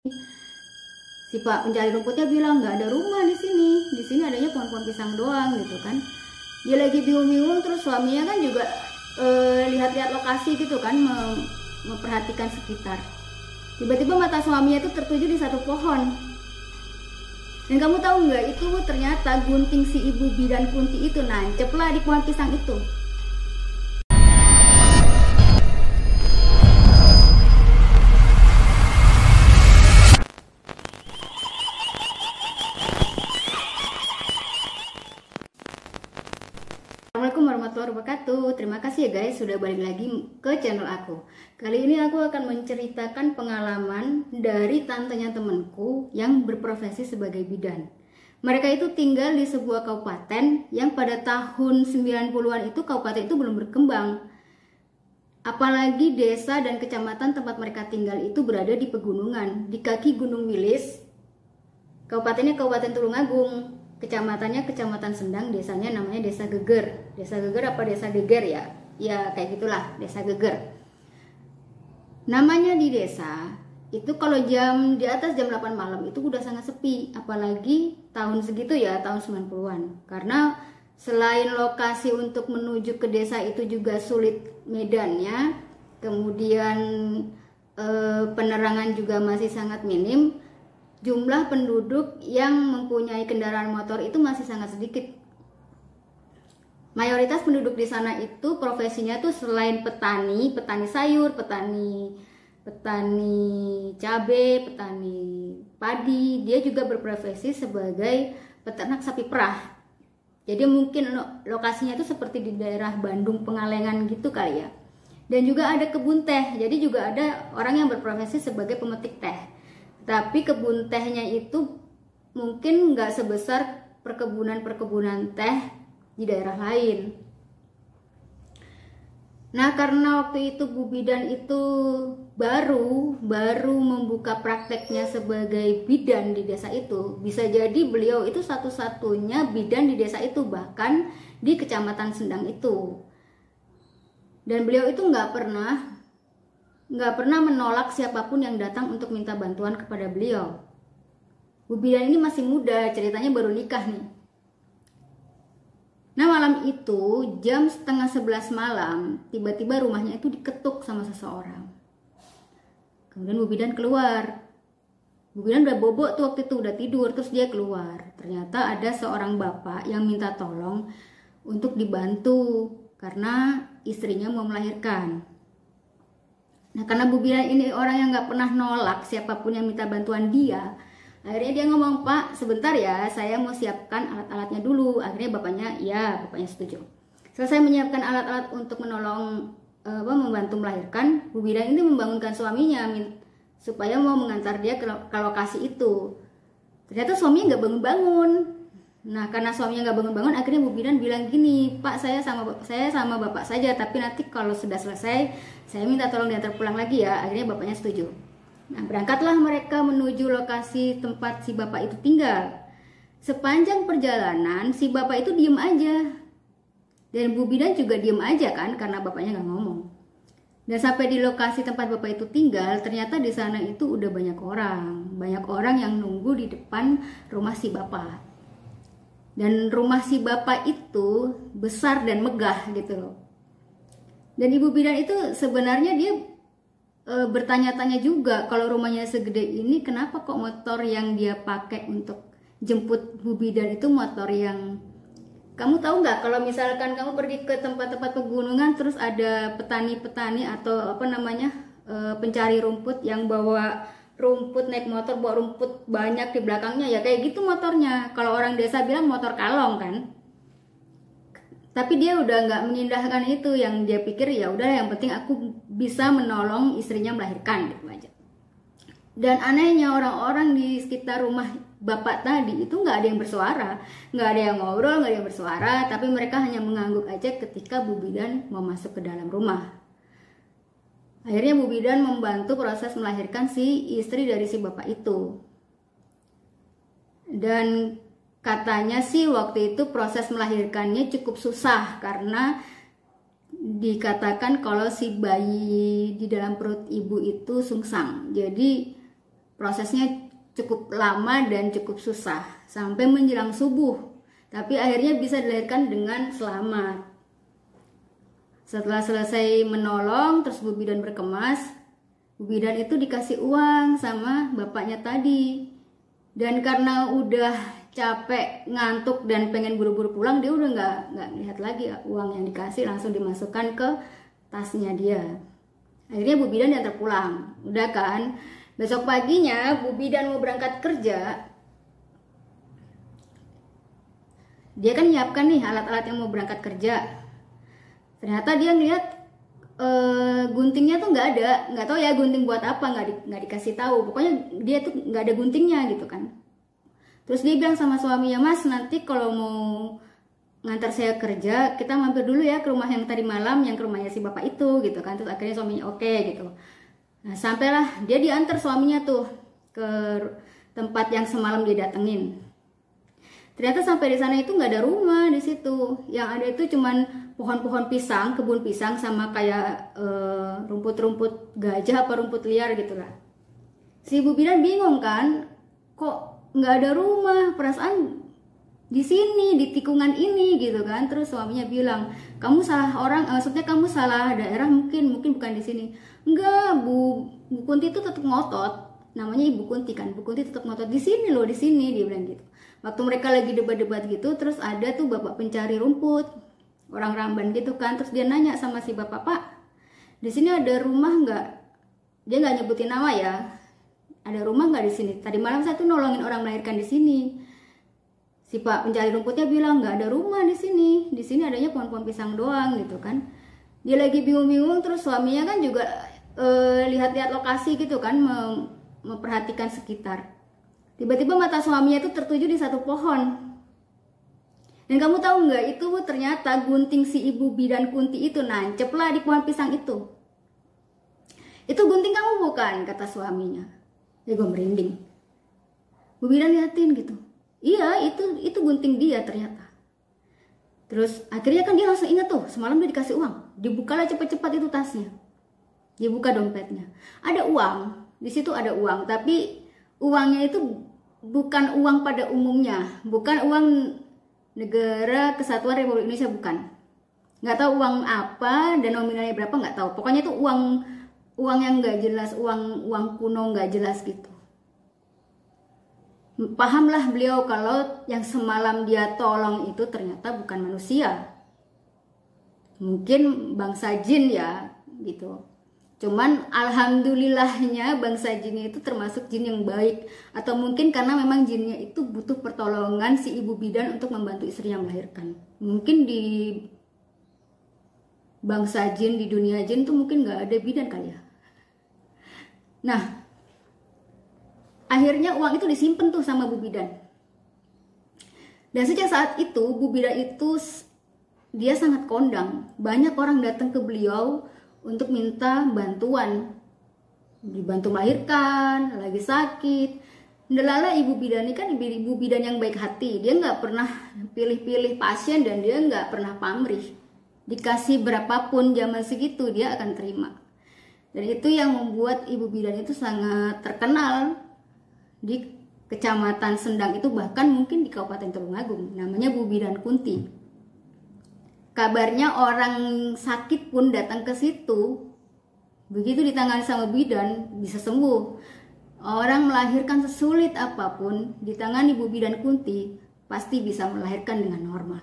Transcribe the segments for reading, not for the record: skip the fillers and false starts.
Si Pak pencari rumputnya bilang nggak ada rumah di sini adanya pohon-pohon pisang doang gitu kan. Dia lagi bingung-bingung, terus suaminya kan juga lihat-lihat lokasi gitu kan, memperhatikan sekitar. Tiba-tiba mata suaminya itu tertuju di satu pohon. Dan kamu tahu nggak, itu ternyata gunting si ibu bidan Kunti itu nancep lah di pohon pisang itu. Assalamualaikum warahmatullahi wabarakatuh. Terima kasih ya guys sudah balik lagi ke channel aku. Kali ini aku akan menceritakan pengalaman dari tantenya temanku yang berprofesi sebagai bidan. Mereka itu tinggal di sebuah kabupaten yang pada tahun 90-an itu kabupaten itu belum berkembang. Apalagi desa dan kecamatan tempat mereka tinggal itu berada di pegunungan, di kaki Gunung Wilis. Kabupatennya Kabupaten Tulungagung. Kecamatannya Kecamatan Sendang, desanya namanya Desa Geger. Desa Geger apa Desa Geger ya? Ya kayak gitulah, Desa Geger. Namanya di desa, itu kalau di atas jam 8 malam itu udah sangat sepi. Apalagi tahun segitu ya, tahun 90-an. Karena selain lokasi untuk menuju ke desa itu juga sulit medannya, kemudian penerangan juga masih sangat minim. Jumlah penduduk yang mempunyai kendaraan motor itu masih sangat sedikit. Mayoritas penduduk di sana itu profesinya tuh selain petani sayur, petani cabai, petani padi, dia juga berprofesi sebagai peternak sapi perah. Jadi mungkin lokasinya itu seperti di daerah Bandung Pengalengan gitu kali ya. Dan juga ada kebun teh, jadi juga ada orang yang berprofesi sebagai pemetik teh. Tapi kebun tehnya itu mungkin nggak sebesar perkebunan teh di daerah lain. Nah, karena waktu itu Bu Bidan itu baru membuka prakteknya sebagai bidan di desa itu, bisa jadi beliau itu satu-satunya bidan di desa itu, bahkan di Kecamatan Sendang itu. Dan beliau itu nggak pernah menolak siapapun yang datang untuk minta bantuan kepada beliau. Bu Bidan ini masih muda, ceritanya baru nikah nih. Nah, malam itu jam 10:30 malam, tiba-tiba rumahnya itu diketuk sama seseorang. Kemudian Bu Bidan keluar. Bu Bidan udah bobok tuh waktu itu, udah tidur, terus dia keluar. Ternyata ada seorang bapak yang minta tolong untuk dibantu karena istrinya mau melahirkan. Nah, karena Bu Bidan ini orang yang nggak pernah nolak siapapun yang minta bantuan dia, akhirnya dia ngomong, "Pak, sebentar ya, saya mau siapkan alat-alatnya dulu." Akhirnya bapaknya setuju. Selesai menyiapkan alat-alat untuk menolong membantu melahirkan, Bu Bidan ini membangunkan suaminya supaya mau mengantar dia ke lokasi itu. Ternyata suaminya nggak bangun-bangun. Nah, karena suaminya nggak bangun-bangun, akhirnya Bu Bidan bilang gini, "Pak, saya sama bapak saja, tapi nanti kalau sudah selesai, saya minta tolong diantar pulang lagi ya." Akhirnya bapaknya setuju. Nah, berangkatlah mereka menuju lokasi tempat si bapak itu tinggal. Sepanjang perjalanan, si bapak itu diem aja. Dan Bu Bidan juga diem aja kan, karena bapaknya nggak ngomong. Dan sampai di lokasi tempat bapak itu tinggal, ternyata di sana itu udah banyak orang yang nunggu di depan rumah si bapak. Dan rumah si bapak itu besar dan megah gitu loh. Dan Ibu Bidan itu sebenarnya dia bertanya-tanya juga, kalau rumahnya segede ini kenapa kok motor yang dia pakai untuk jemput Bu Bidan itu motor yang, kamu tahu nggak kalau misalkan kamu pergi ke tempat-tempat pegunungan terus ada petani-petani atau pencari rumput yang bawa rumput, naik motor bawa rumput banyak di belakangnya, ya kayak gitu motornya. Kalau orang desa bilang motor kalong kan. Tapi dia udah nggak mengindahkan itu, yang dia pikir ya udah yang penting aku bisa menolong istrinya melahirkan gitu aja. Dan anehnya orang-orang di sekitar rumah bapak tadi itu nggak ada yang bersuara, nggak ada yang ngobrol, nggak ada yang bersuara, tapi mereka hanya mengangguk aja ketika Bu Bidan mau masuk ke dalam rumah. Akhirnya Bu Bidan membantu proses melahirkan si istri dari si bapak itu. Dan katanya sih waktu itu proses melahirkannya cukup susah karena dikatakan kalau si bayi di dalam perut ibu itu sungsang. Jadi prosesnya cukup lama dan cukup susah sampai menjelang subuh, tapi akhirnya bisa dilahirkan dengan selamat. Setelah selesai menolong, terus Bu Bidan berkemas, Bu Bidan itu dikasih uang sama bapaknya tadi. Dan karena udah capek, ngantuk dan pengen buru-buru pulang, dia udah nggak lihat lagi uang yang dikasih, langsung dimasukkan ke tasnya dia. Akhirnya Bu Bidan diantar pulang. Udah kan, besok paginya Bu Bidan mau berangkat kerja. Dia kan nyiapkan nih alat-alat yang mau berangkat kerja. Ternyata dia ngeliat guntingnya tuh nggak tahu ya gunting buat apa, nggak dikasih tahu. Pokoknya dia tuh nggak ada guntingnya gitu kan. Terus dia bilang sama suaminya, "Mas, nanti kalau mau ngantar saya kerja, kita mampir dulu ya ke rumah yang tadi malam, yang ke rumahnya si bapak itu," gitu kan. Terus akhirnya suaminya oke gitu. Nah, sampailah dia diantar suaminya tuh ke tempat yang semalam dia datengin. Ternyata sampai di sana itu nggak ada rumah di situ. Yang ada itu cuman pohon-pohon pisang, kebun pisang sama kayak rumput-rumput gajah apa rumput liar gitulah. Si Bu Bidan bingung kan, kok nggak ada rumah, perasaan di sini, di tikungan ini gitu kan. Terus suaminya bilang, "Kamu salah orang, maksudnya kamu salah daerah, mungkin bukan di sini." "Enggak, Bu Kunti itu tetap ngotot." Namanya Ibu Kunti kan, Bu Kunti tetap ngotot, "Di sini loh, di sini," dia bilang gitu. Waktu mereka lagi debat-debat gitu, terus ada tuh bapak pencari rumput, orang Ramban gitu kan. Terus dia nanya sama si bapak, "Pak, di sini ada rumah nggak?" Dia nggak nyebutin nama ya. "Ada rumah nggak di sini? Tadi malam saya tuh nolongin orang melahirkan di sini." Si Pak pencari rumputnya bilang, "Nggak ada rumah di sini. Di sini adanya pohon-pohon pisang doang," gitu kan. Dia lagi bingung-bingung, terus suaminya kan juga lihat-lihat lokasi gitu kan, memperhatikan sekitar. Tiba-tiba mata suaminya itu tertuju di satu pohon. Dan kamu tahu nggak, itu ternyata gunting si Ibu Bidan Kunti itu nancep lah di pohon pisang itu. "Itu gunting kamu bukan?" kata suaminya. Ya gue merinding. Bu Bidan liatin gitu. Iya, itu gunting dia ternyata. Terus akhirnya kan dia langsung ingat tuh, semalam dia dikasih uang. Dibukalah cepat-cepat itu tasnya. Dia buka dompetnya. Ada uang, di situ ada uang, tapi uangnya itu bukan uang pada umumnya, bukan uang Negara Kesatuan Republik Indonesia, bukan. Nggak tahu uang apa dan nominalnya berapa, nggak tahu. Pokoknya itu uang yang nggak jelas, uang kuno nggak jelas gitu. Pahamlah beliau kalau yang semalam dia tolong itu ternyata bukan manusia, mungkin bangsa jin ya gitu. Cuman alhamdulillahnya bangsa jinnya itu termasuk jin yang baik, atau mungkin karena memang jinnya itu butuh pertolongan si Ibu Bidan untuk membantu istrinya melahirkan. Mungkin di bangsa jin, di dunia jin tuh mungkin nggak ada bidan kali ya. Nah, akhirnya uang itu disimpan tuh sama Bu Bidan. Dan sejak saat itu Bu Bidan itu dia sangat kondang. Banyak orang datang ke beliau untuk minta bantuan, dibantu melahirkan, lagi sakit. Ndelala Ibu Bidan ini kan Ibu Bidan yang baik hati. Dia nggak pernah pilih-pilih pasien dan dia nggak pernah pamrih. Dikasih berapapun zaman segitu dia akan terima. Dan itu yang membuat Ibu Bidan itu sangat terkenal di Kecamatan Sendang itu, bahkan mungkin di Kabupaten Tulungagung. Namanya Bu Bidan Kunti. Kabarnya orang sakit pun datang ke situ, begitu ditangani sama bidan bisa sembuh. Orang melahirkan sesulit apapun ditangani Bu Bidan Kunti pasti bisa melahirkan dengan normal.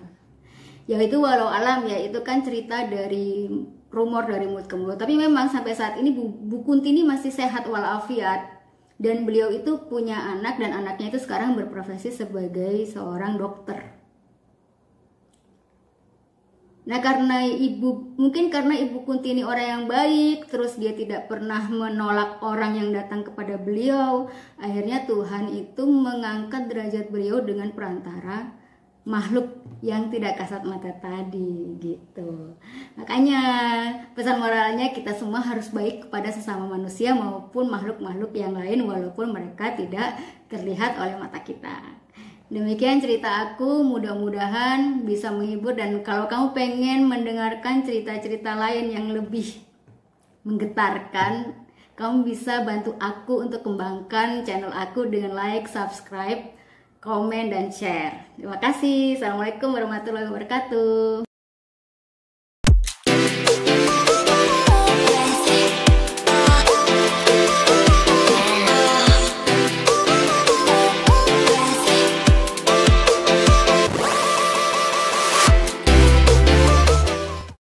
Yaitu walau alam ya, itu kan cerita dari rumor dari mulut ke mulut. Tapi memang sampai saat ini Bu Kunti ini masih sehat walafiat, dan beliau itu punya anak dan anaknya itu sekarang berprofesi sebagai seorang dokter. Nah, mungkin karena Ibu Kunti ini orang yang baik, terus dia tidak pernah menolak orang yang datang kepada beliau, akhirnya Tuhan itu mengangkat derajat beliau dengan perantara makhluk yang tidak kasat mata tadi gitu. Makanya pesan moralnya kita semua harus baik kepada sesama manusia maupun makhluk-makhluk yang lain walaupun mereka tidak terlihat oleh mata kita. Demikian cerita aku, mudah-mudahan bisa menghibur, dan kalau kamu pengen mendengarkan cerita-cerita lain yang lebih menggetarkan, kamu bisa bantu aku untuk kembangkan channel aku dengan like, subscribe, komen, dan share. Terima kasih. Assalamualaikum warahmatullahi wabarakatuh.